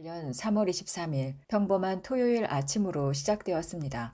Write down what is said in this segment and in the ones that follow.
2008년 3월 23일 평범한 토요일 아침으로 시작되었습니다.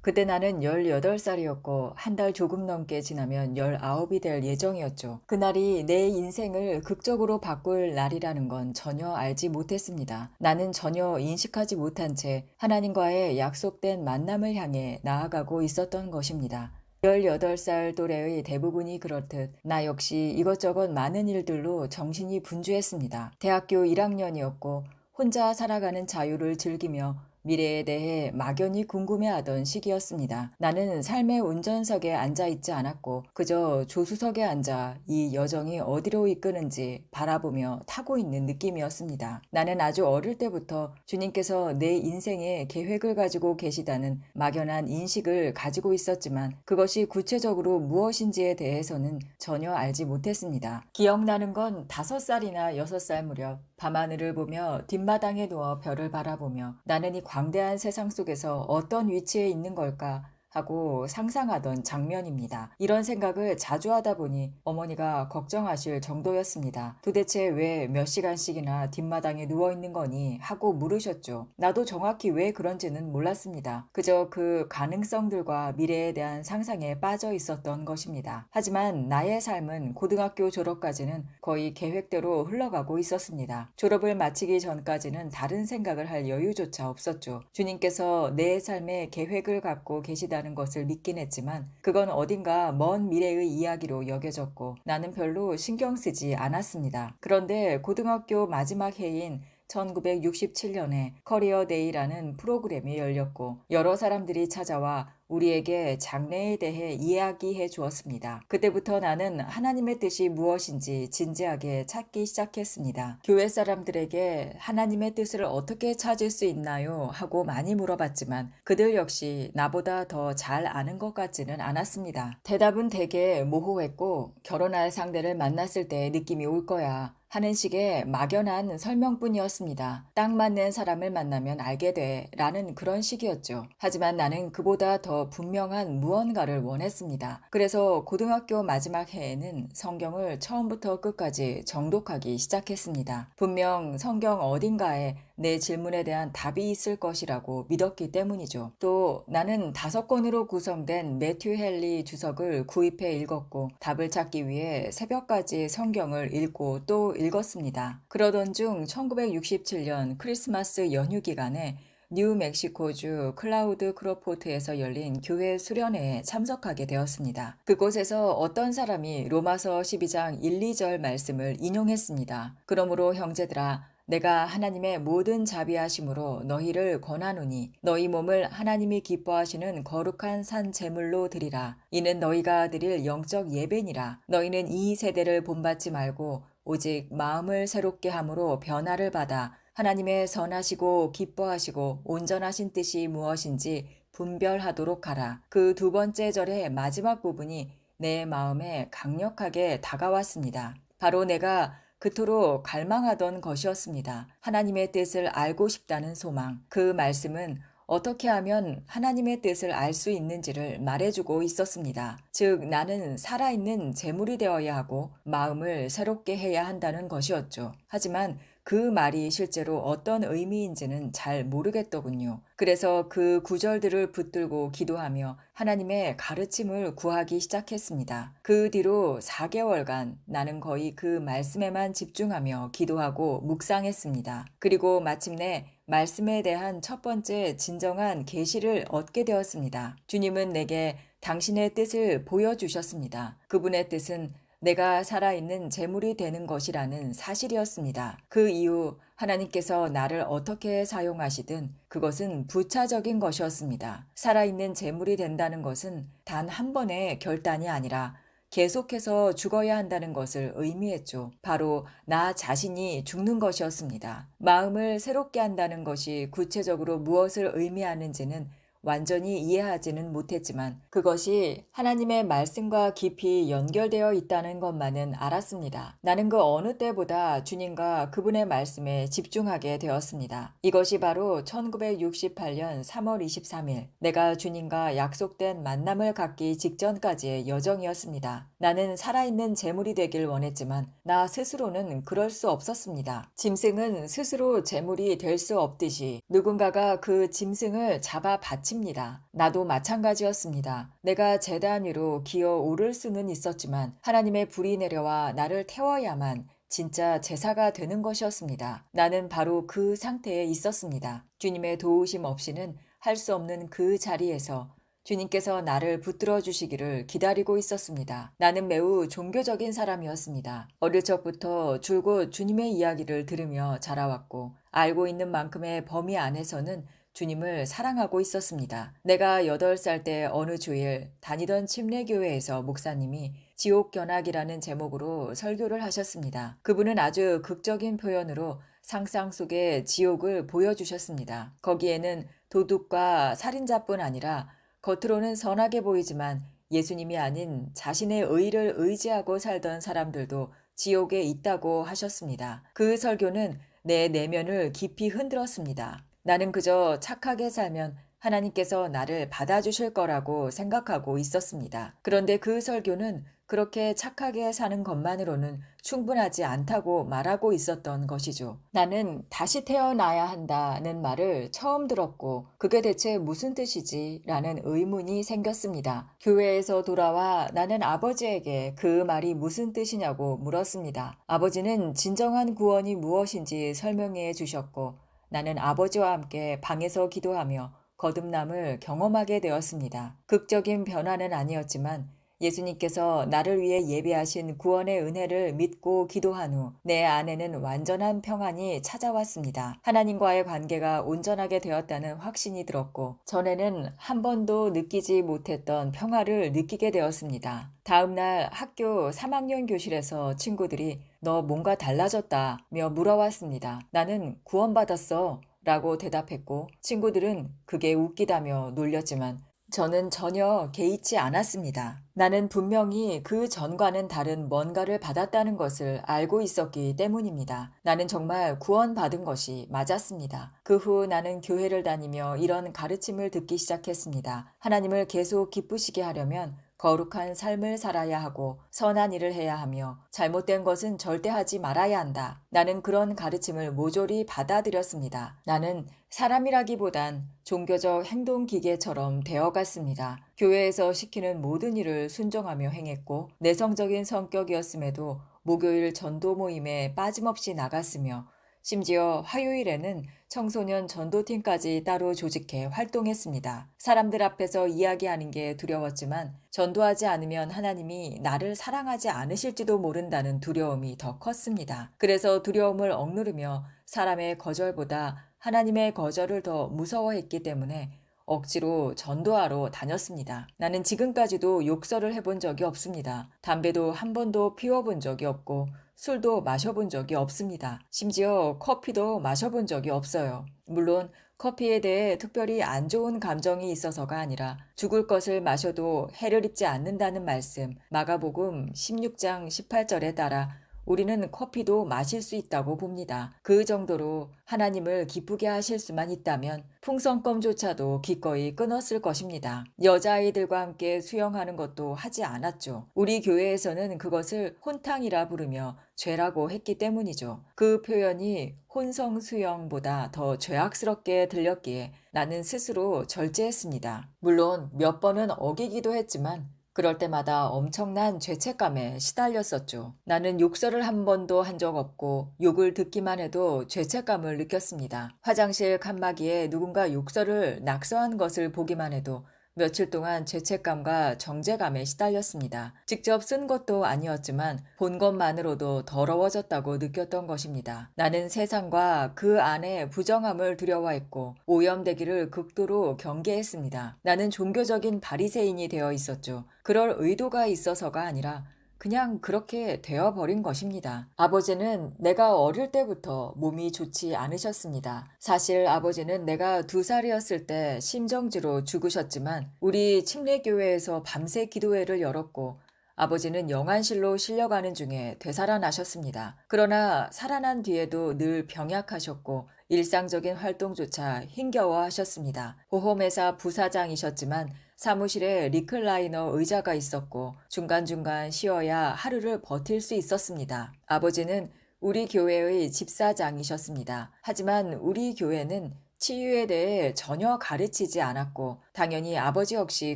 그때 나는 18살이었고 한 달 조금 넘게 지나면 19이 될 예정이었죠. 그날이 내 인생을 극적으로 바꿀 날이라는 건 전혀 알지 못했습니다. 나는 전혀 인식하지 못한 채 하나님과의 약속된 만남을 향해 나아가고 있었던 것입니다. 18살 또래의 대부분이 그렇듯 나 역시 이것저것 많은 일들로 정신이 분주했습니다. 대학교 1학년이었고 혼자 살아가는 자유를 즐기며 미래에 대해 막연히 궁금해하던 시기였습니다. 나는 삶의 운전석에 앉아 있지 않았고 그저 조수석에 앉아 이 여정이 어디로 이끄는지 바라보며 타고 있는 느낌이었습니다. 나는 아주 어릴 때부터 주님께서 내 인생에 계획을 가지고 계시다는 막연한 인식을 가지고 있었지만 그것이 구체적으로 무엇인지에 대해서는 전혀 알지 못했습니다. 기억나는 건 5살이나 6살 무렵 밤하늘을 보며 뒷마당에 누워 별을 바라보며 나는 이 광대한 세상 속에서 어떤 위치에 있는 걸까 하고 상상하던 장면입니다. 이런 생각을 자주 하다 보니 어머니가 걱정하실 정도였습니다. 도대체 왜 몇 시간씩이나 뒷마당에 누워있는 거니? 하고 물으셨죠. 나도 정확히 왜 그런지는 몰랐습니다. 그저 그 가능성들과 미래에 대한 상상에 빠져 있었던 것입니다. 하지만 나의 삶은 고등학교 졸업까지는 거의 계획대로 흘러가고 있었습니다. 졸업을 마치기 전까지는 다른 생각을 할 여유조차 없었죠. 주님께서 내 삶에 계획을 갖고 계시다는 것을 믿긴 했지만 그건 어딘가 먼 미래의 이야기로 여겨졌고 나는 별로 신경 쓰지 않았습니다. 그런데 고등학교 마지막 해인 1967년에 커리어 데이라는 프로그램이 열렸고 여러 사람들이 찾아와 우리에게 장래에 대해 이야기해 주었습니다. 그때부터 나는 하나님의 뜻이 무엇인지 진지하게 찾기 시작했습니다. 교회 사람들에게 하나님의 뜻을 어떻게 찾을 수 있나요? 하고 많이 물어봤지만 그들 역시 나보다 더 잘 아는 것 같지는 않았습니다. 대답은 되게 모호했고 결혼할 상대를 만났을 때 느낌이 올 거야 하는 식의 막연한 설명뿐이었습니다. 딱 맞는 사람을 만나면 알게 돼 라는 그런 식이었죠. 하지만 나는 그보다 더 분명한 무언가를 원했습니다. 그래서 고등학교 마지막 해에는 성경을 처음부터 끝까지 정독하기 시작했습니다. 분명 성경 어딘가에 내 질문에 대한 답이 있을 것이라고 믿었기 때문이죠. 또 나는 5권으로 구성된 매튜 헨리 주석을 구입해 읽었고 답을 찾기 위해 새벽까지 성경을 읽고 또 읽었습니다. 그러던 중 1967년 크리스마스 연휴 기간에 뉴멕시코주 클라우드 크로포트에서 열린 교회 수련회에 참석하게 되었습니다. 그곳에서 어떤 사람이 로마서 12장 1, 2절 말씀을 인용했습니다. 그러므로 형제들아 내가 하나님의 모든 자비하심으로 너희를 권하노니 너희 몸을 하나님이 기뻐하시는 거룩한 산 제물로 드리라. 이는 너희가 드릴 영적 예배니라. 너희는 이 세대를 본받지 말고 오직 마음을 새롭게 함으로 변화를 받아 하나님의 선하시고 기뻐하시고 온전하신 뜻이 무엇인지 분별하도록 하라. 그 2번째 절의 마지막 부분이 내 마음에 강력하게 다가왔습니다. 바로 내가 그토록 갈망하던 것이었습니다. 하나님의 뜻을 알고 싶다는 소망. 그 말씀은 어떻게 하면 하나님의 뜻을 알 수 있는지를 말해주고 있었습니다. 즉 나는 살아있는 제물이 되어야 하고 마음을 새롭게 해야 한다는 것이었죠. 하지만 그 말이 실제로 어떤 의미인지는 잘 모르겠더군요. 그래서 그 구절들을 붙들고 기도하며 하나님의 가르침을 구하기 시작했습니다. 그 뒤로 4개월간 나는 거의 그 말씀에만 집중하며 기도하고 묵상했습니다. 그리고 마침내 말씀에 대한 첫 번째 진정한 계시를 얻게 되었습니다. 주님은 내게 당신의 뜻을 보여주셨습니다. 그분의 뜻은 내가 살아있는 제물이 되는 것이라는 사실이었습니다. 그 이후 하나님께서 나를 어떻게 사용하시든 그것은 부차적인 것이었습니다. 살아있는 제물이 된다는 것은 단 한 번의 결단이 아니라 계속해서 죽어야 한다는 것을 의미했죠. 바로 나 자신이 죽는 것이었습니다. 마음을 새롭게 한다는 것이 구체적으로 무엇을 의미하는지는 완전히 이해하지는 못했지만 그것이 하나님의 말씀과 깊이 연결되어 있다는 것만은 알았습니다. 나는 그 어느 때보다 주님과 그분의 말씀에 집중하게 되었습니다. 이것이 바로 1968년 3월 23일 내가 주님과 약속된 만남을 갖기 직전까지의 여정이었습니다. 나는 살아있는 재물이 되길 원했지만 나 스스로는 그럴 수 없었습니다. 짐승은 스스로 재물이 될 수 없듯이 누군가가 그 짐승을 잡아 바칩니다. 나도 마찬가지였습니다. 내가 제단 위로 기어 오를 수는 있었지만 하나님의 불이 내려와 나를 태워야만 진짜 제사가 되는 것이었습니다. 나는 바로 그 상태에 있었습니다. 주님의 도우심 없이는 할 수 없는 그 자리에서 주님께서 나를 붙들어 주시기를 기다리고 있었습니다. 나는 매우 종교적인 사람이었습니다. 어릴 적부터 줄곧 주님의 이야기를 들으며 자라왔고 알고 있는 만큼의 범위 안에서는 주님을 사랑하고 있었습니다. 내가 8살 때 어느 주일 다니던 침례교회에서 목사님이 지옥견학이라는 제목으로 설교를 하셨습니다. 그분은 아주 극적인 표현으로 상상 속의 지옥을 보여주셨습니다. 거기에는 도둑과 살인자뿐 아니라 겉으로는 선하게 보이지만 예수님이 아닌 자신의 의를 의지하고 살던 사람들도 지옥에 있다고 하셨습니다. 그 설교는 내 내면을 깊이 흔들었습니다. 나는 그저 착하게 살면 하나님께서 나를 받아주실 거라고 생각하고 있었습니다. 그런데 그 설교는 그렇게 착하게 사는 것만으로는 충분하지 않다고 말하고 있었던 것이죠. 나는 다시 태어나야 한다는 말을 처음 들었고 그게 대체 무슨 뜻이지? 라는 의문이 생겼습니다. 교회에서 돌아와 나는 아버지에게 그 말이 무슨 뜻이냐고 물었습니다. 아버지는 진정한 구원이 무엇인지 설명해 주셨고 나는 아버지와 함께 방에서 기도하며 거듭남을 경험하게 되었습니다. 극적인 변화는 아니었지만 예수님께서 나를 위해 예비하신 구원의 은혜를 믿고 기도한 후 내 안에는 완전한 평안이 찾아왔습니다. 하나님과의 관계가 온전하게 되었다는 확신이 들었고 전에는 한 번도 느끼지 못했던 평화를 느끼게 되었습니다. 다음 날 학교 3학년 교실에서 친구들이 너 뭔가 달라졌다며 물어왔습니다. 나는 구원받았어 라고 대답했고 친구들은 그게 웃기다며 놀렸지만 저는 전혀 개의치 않았습니다. 나는 분명히 그 전과는 다른 뭔가를 받았다는 것을 알고 있었기 때문입니다. 나는 정말 구원받은 것이 맞았습니다. 그 후 나는 교회를 다니며 이런 가르침을 듣기 시작했습니다. 하나님을 계속 기쁘시게 하려면 거룩한 삶을 살아야 하고 선한 일을 해야 하며 잘못된 것은 절대 하지 말아야 한다. 나는 그런 가르침을 모조리 받아들였습니다. 나는 사람이라기보단 종교적 행동 기계처럼 되어갔습니다. 교회에서 시키는 모든 일을 순종하며 행했고 내성적인 성격이었음에도 목요일 전도 모임에 빠짐없이 나갔으며 심지어 화요일에는 청소년 전도팀까지 따로 조직해 활동했습니다. 사람들 앞에서 이야기하는 게 두려웠지만 전도하지 않으면 하나님이 나를 사랑하지 않으실지도 모른다는 두려움이 더 컸습니다. 그래서 두려움을 억누르며 사람의 거절보다 하나님의 거절을 더 무서워했기 때문에 억지로 전도하러 다녔습니다. 나는 지금까지도 욕설을 해본 적이 없습니다. 담배도 한 번도 피워본 적이 없고 술도 마셔본 적이 없습니다. 심지어 커피도 마셔본 적이 없어요. 물론 커피에 대해 특별히 안 좋은 감정이 있어서가 아니라 죽을 것을 마셔도 해를 입지 않는다는 말씀 마가복음 16장 18절에 따라 우리는 커피도 마실 수 있다고 봅니다. 그 정도로 하나님을 기쁘게 하실 수만 있다면 풍선껌조차도 기꺼이 끊었을 것입니다. 여자아이들과 함께 수영하는 것도 하지 않았죠. 우리 교회에서는 그것을 혼탕이라 부르며 죄라고 했기 때문이죠. 그 표현이 혼성 수영보다 더 죄악스럽게 들렸기에 나는 스스로 절제했습니다. 물론 몇 번은 어기기도 했지만 그럴 때마다 엄청난 죄책감에 시달렸었죠. 나는 욕설을 한 번도 한 적 없고 욕을 듣기만 해도 죄책감을 느꼈습니다. 화장실 칸막이에 누군가 욕설을 낙서한 것을 보기만 해도 며칠 동안 죄책감과 정죄감에 시달렸습니다. 직접 쓴 것도 아니었지만 본 것만으로도 더러워졌다고 느꼈던 것입니다. 나는 세상과 그 안에 부정함을 두려워했고 오염되기를 극도로 경계했습니다. 나는 종교적인 바리새인이 되어 있었죠. 그럴 의도가 있어서가 아니라 그냥 그렇게 되어버린 것입니다. 아버지는 내가 어릴 때부터 몸이 좋지 않으셨습니다. 사실 아버지는 내가 2살이었을 때 심정지로 죽으셨지만 우리 침례교회에서 밤새 기도회를 열었고 아버지는 영안실로 실려가는 중에 되살아나셨습니다. 그러나 살아난 뒤에도 늘 병약하셨고 일상적인 활동조차 힘겨워하셨습니다. 보험회사 부사장이셨지만 사무실에 리클라이너 의자가 있었고 중간중간 쉬어야 하루를 버틸 수 있었습니다. 아버지는 우리 교회의 집사장이셨습니다. 하지만 우리 교회는 치유에 대해 전혀 가르치지 않았고 당연히 아버지 역시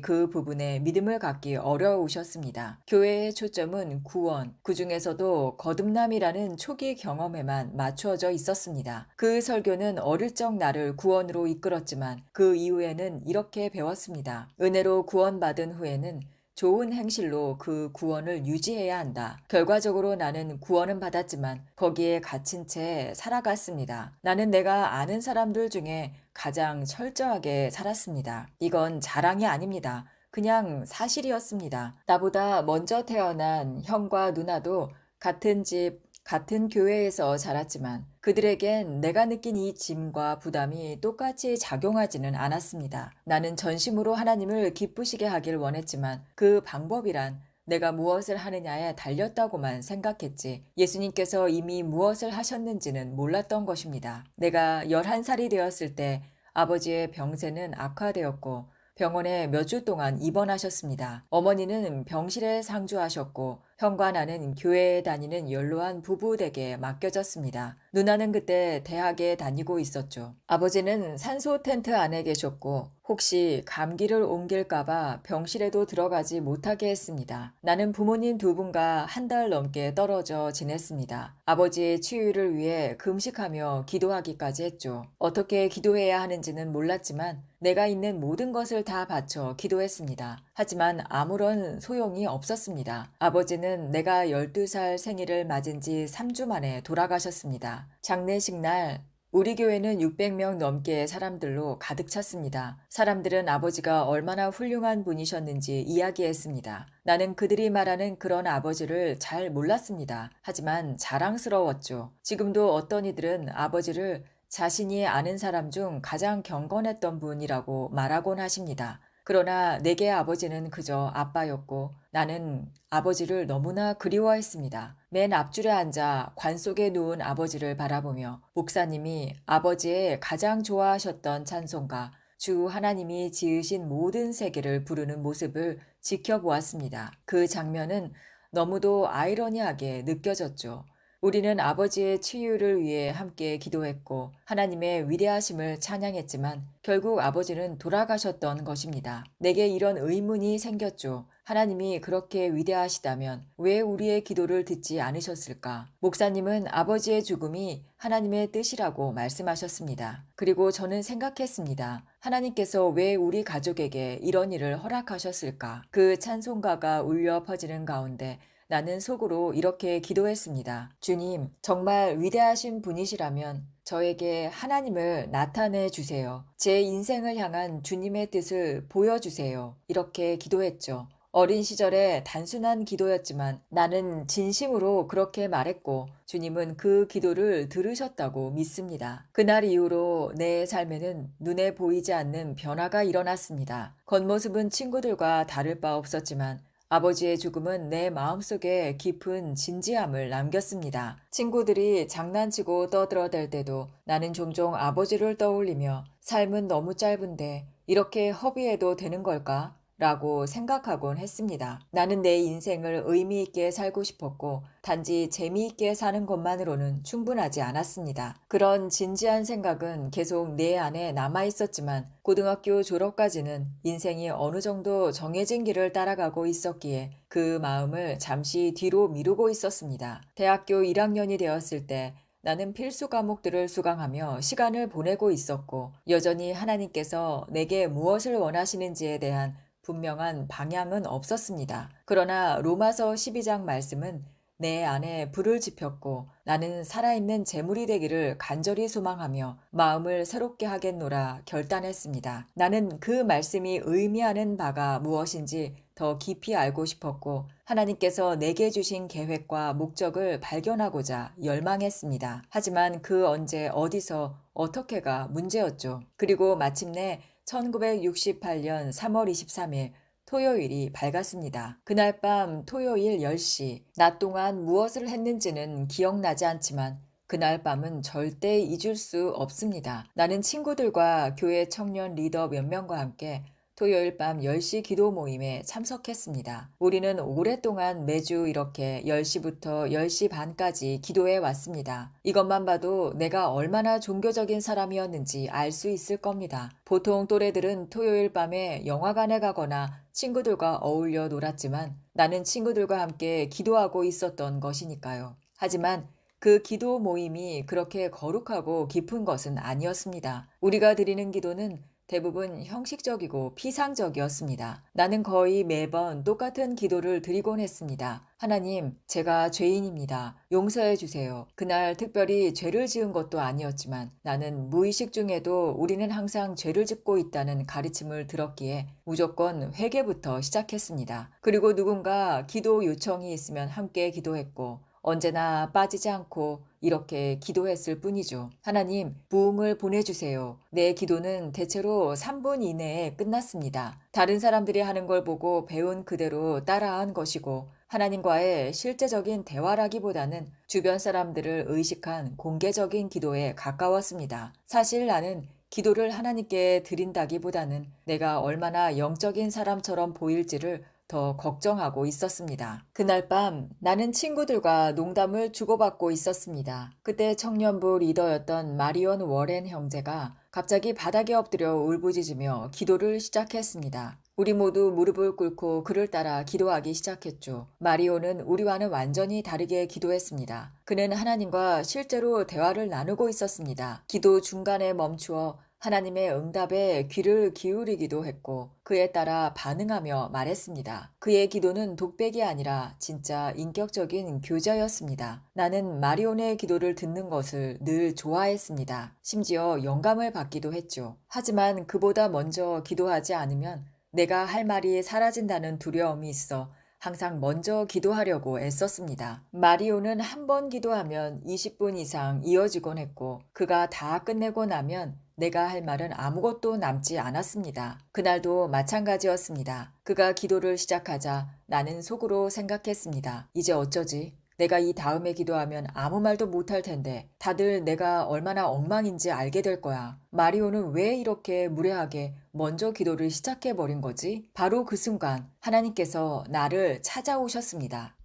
그 부분에 믿음을 갖기 어려우셨습니다. 교회의 초점은 구원, 그중에서도 거듭남이라는 초기 경험에만 맞추어져 있었습니다. 그 설교는 어릴 적 나를 구원으로 이끌었지만 그 이후에는 이렇게 배웠습니다. 은혜로 구원받은 후에는 좋은 행실로 그 구원을 유지해야 한다. 결과적으로 나는 구원은 받았지만 거기에 갇힌 채 살아갔습니다. 나는 내가 아는 사람들 중에 가장 철저하게 살았습니다. 이건 자랑이 아닙니다. 그냥 사실이었습니다. 나보다 먼저 태어난 형과 누나도 같은 집, 같은 교회에서 자랐지만 그들에겐 내가 느낀 이 짐과 부담이 똑같이 작용하지는 않았습니다. 나는 전심으로 하나님을 기쁘시게 하길 원했지만 그 방법이란 내가 무엇을 하느냐에 달렸다고만 생각했지 예수님께서 이미 무엇을 하셨는지는 몰랐던 것입니다. 내가 11살이 되었을 때 아버지의 병세는 악화되었고 병원에 몇 주 동안 입원하셨습니다. 어머니는 병실에 상주하셨고 형과 나는 교회에 다니는 연로한 부부 댁에 맡겨졌습니다. 누나는 그때 대학에 다니고 있었죠. 아버지는 산소 텐트 안에 계셨고 혹시 감기를 옮길까봐 병실에도 들어가지 못하게 했습니다. 나는 부모님 2분과 한 달 넘게 떨어져 지냈습니다. 아버지의 치유를 위해 금식하며 기도하기까지 했죠. 어떻게 기도해야 하는지는 몰랐지만 내가 있는 모든 것을 다 바쳐 기도했습니다. 하지만 아무런 소용이 없었습니다. 아버지는 내가 12살 생일을 맞은 지 3주 만에 돌아가셨습니다. 장례식 날 우리 교회는 600명 넘게 사람들로 가득 찼습니다. 사람들은 아버지가 얼마나 훌륭한 분이셨는지 이야기했습니다. 나는 그들이 말하는 그런 아버지를 잘 몰랐습니다. 하지만 자랑스러웠죠. 지금도 어떤 이들은 아버지를 자신이 아는 사람 중 가장 경건했던 분이라고 말하곤 하십니다. 그러나 내게 아버지는 그저 아빠였고 나는 아버지를 너무나 그리워했습니다. 맨 앞줄에 앉아 관 속에 누운 아버지를 바라보며 목사님이 아버지의 가장 좋아하셨던 찬송가 주 하나님이 지으신 모든 세계를 부르는 모습을 지켜보았습니다. 그 장면은 너무도 아이러니하게 느껴졌죠. 우리는 아버지의 치유를 위해 함께 기도했고 하나님의 위대하심을 찬양했지만 결국 아버지는 돌아가셨던 것입니다. 내게 이런 의문이 생겼죠. 하나님이 그렇게 위대하시다면 왜 우리의 기도를 듣지 않으셨을까? 목사님은 아버지의 죽음이 하나님의 뜻이라고 말씀하셨습니다. 그리고 저는 생각했습니다. 하나님께서 왜 우리 가족에게 이런 일을 허락하셨을까? 그 찬송가가 울려 퍼지는 가운데 나는 속으로 이렇게 기도했습니다. 주님, 정말 위대하신 분이시라면 저에게 하나님을 나타내 주세요. 제 인생을 향한 주님의 뜻을 보여주세요. 이렇게 기도했죠. 어린 시절에 단순한 기도였지만 나는 진심으로 그렇게 말했고 주님은 그 기도를 들으셨다고 믿습니다. 그날 이후로 내 삶에는 눈에 보이지 않는 변화가 일어났습니다. 겉모습은 친구들과 다를 바 없었지만 아버지의 죽음은 내 마음속에 깊은 진지함을 남겼습니다. 친구들이 장난치고 떠들어댈 때도 나는 종종 아버지를 떠올리며 삶은 너무 짧은데 이렇게 허비해도 되는 걸까? 라고 생각하곤 했습니다. 나는 내 인생을 의미 있게 살고 싶었고 단지 재미있게 사는 것만으로는 충분하지 않았습니다. 그런 진지한 생각은 계속 내 안에 남아있었지만 고등학교 졸업까지는 인생이 어느 정도 정해진 길을 따라가고 있었기에 그 마음을 잠시 뒤로 미루고 있었습니다. 대학교 1학년이 되었을 때 나는 필수 과목들을 수강하며 시간을 보내고 있었고 여전히 하나님께서 내게 무엇을 원하시는지에 대한 분명한 방향은 없었습니다. 그러나 로마서 12장 말씀은 내 안에 불을 지폈고 나는 살아있는 재물이 되기를 간절히 소망하며 마음을 새롭게 하겠노라 결단했습니다. 나는 그 말씀이 의미하는 바가 무엇인지 더 깊이 알고 싶었고 하나님께서 내게 주신 계획과 목적을 발견하고자 열망했습니다. 하지만 그 언제 어디서 어떻게가 문제였죠. 그리고 마침내 1968년 3월 23일 토요일이 밝았습니다. 그날 밤 토요일 10시, 낮 동안 무엇을 했는지는 기억나지 않지만 그날 밤은 절대 잊을 수 없습니다. 나는 친구들과 교회 청년 리더 몇 명과 함께 토요일 밤 10시 기도 모임에 참석했습니다. 우리는 오랫동안 매주 이렇게 10시부터 10시 반까지 기도해 왔습니다. 이것만 봐도 내가 얼마나 종교적인 사람이었는지 알 수 있을 겁니다. 보통 또래들은 토요일 밤에 영화관에 가거나 친구들과 어울려 놀았지만 나는 친구들과 함께 기도하고 있었던 것이니까요. 하지만 그 기도 모임이 그렇게 거룩하고 깊은 것은 아니었습니다. 우리가 드리는 기도는 대부분 형식적이고 피상적이었습니다. 나는 거의 매번 똑같은 기도를 드리곤 했습니다. 하나님, 제가 죄인입니다. 용서해 주세요. 그날 특별히 죄를 지은 것도 아니었지만 나는 무의식 중에도 우리는 항상 죄를 짓고 있다는 가르침을 들었기에 무조건 회개부터 시작했습니다. 그리고 누군가 기도 요청이 있으면 함께 기도했고 언제나 빠지지 않고 이렇게 기도했을 뿐이죠. 하나님, 부흥을 보내주세요. 내 기도는 대체로 3분 이내에 끝났습니다. 다른 사람들이 하는 걸 보고 배운 그대로 따라한 것이고 하나님과의 실제적인 대화라기보다는 주변 사람들을 의식한 공개적인 기도에 가까웠습니다. 사실 나는 기도를 하나님께 드린다기보다는 내가 얼마나 영적인 사람처럼 보일지를 더 걱정하고 있었습니다. 그날 밤 나는 친구들과 농담을 주고받고 있었습니다. 그때 청년부 리더였던 마리온 워렌 형제가 갑자기 바닥에 엎드려 울부짖으며 기도를 시작했습니다. 우리 모두 무릎을 꿇고 그를 따라 기도하기 시작했죠. 마리오는 우리와는 완전히 다르게 기도했습니다. 그는 하나님과 실제로 대화를 나누고 있었습니다. 기도 중간에 멈추어 하나님의 응답에 귀를 기울이기도 했고 그에 따라 반응하며 말했습니다. 그의 기도는 독백이 아니라 진짜 인격적인 교제였습니다. 나는 마리온의 기도를 듣는 것을 늘 좋아했습니다. 심지어 영감을 받기도 했죠. 하지만 그보다 먼저 기도하지 않으면 내가 할 말이 사라진다는 두려움이 있어 항상 먼저 기도하려고 애썼습니다. 마리오는 한 번 기도하면 20분 이상 이어지곤 했고 그가 다 끝내고 나면 내가 할 말은 아무것도 남지 않았습니다. 그날도 마찬가지였습니다. 그가 기도를 시작하자 나는 속으로 생각했습니다. 이제 어쩌지? 내가 이 다음에 기도하면 아무 말도 못할 텐데 다들 내가 얼마나 엉망인지 알게 될 거야. 마리오는 왜 이렇게 무례하게 먼저 기도를 시작해버린 거지? 바로 그 순간 하나님께서 나를 찾아오셨습니다.